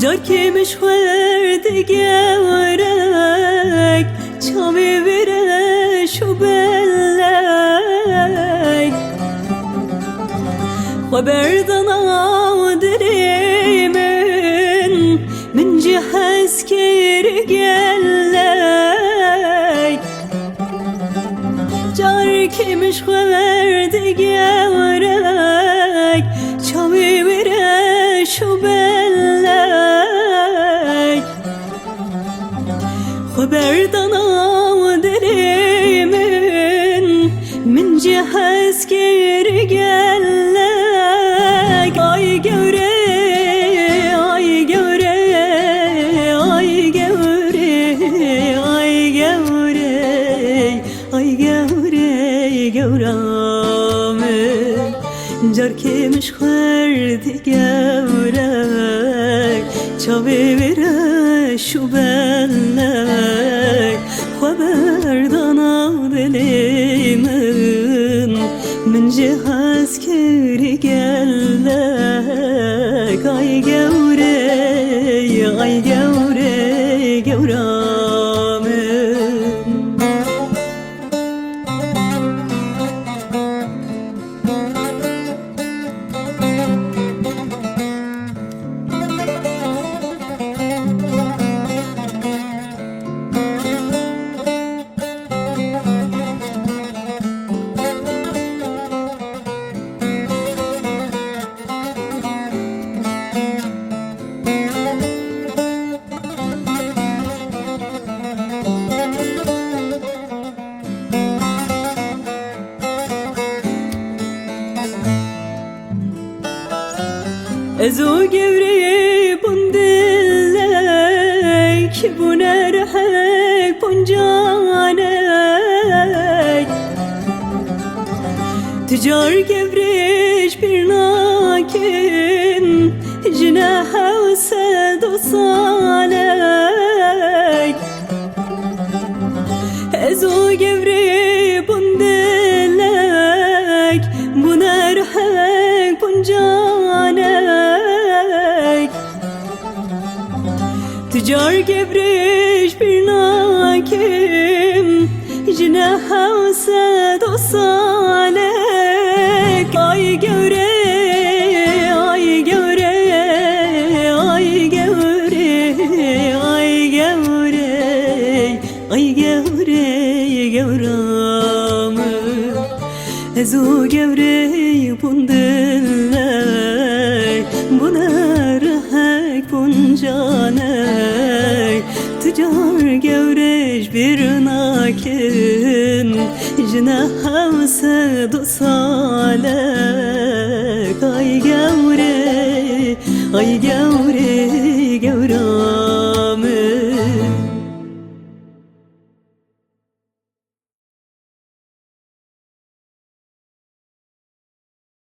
Car kemiş verdi gevrek, çavi vere şu bellek. Haberdan avdirimin, min cihez keri gellek. Car kemiş verdi gevrek, çavi vere şu bellek. Haberdan avdirimin, min cihez keri gellek. Ay gevre, ay gevre, ay gevre, ay gevre, ay gevre, gevrame. Car kemiş verdi gevrek, çavi vere şu bellek. Haberdan avdilimin, min cihaz keri gellek. Ay gevre, ay gevre, gevrame. Ezo gevreyi bundillek, bu nerhek buncanek. Tüccar gevreş bir nakin, jine hevse dosanek. Ezo gevreyi bundillek, bu nerhek buncanek. Tüccar gevreş bir nakim, jine hevse dosanek. Ay gevre, ay gevre, ay gevre, ay gevre, ay gevre, gevrame. Ezo gevreyi bundillek, bu nerhek buncanek. Tüccar gevreş bir nakin, jine hevse dosalek. Ay gevre, ay gevre, gevrame.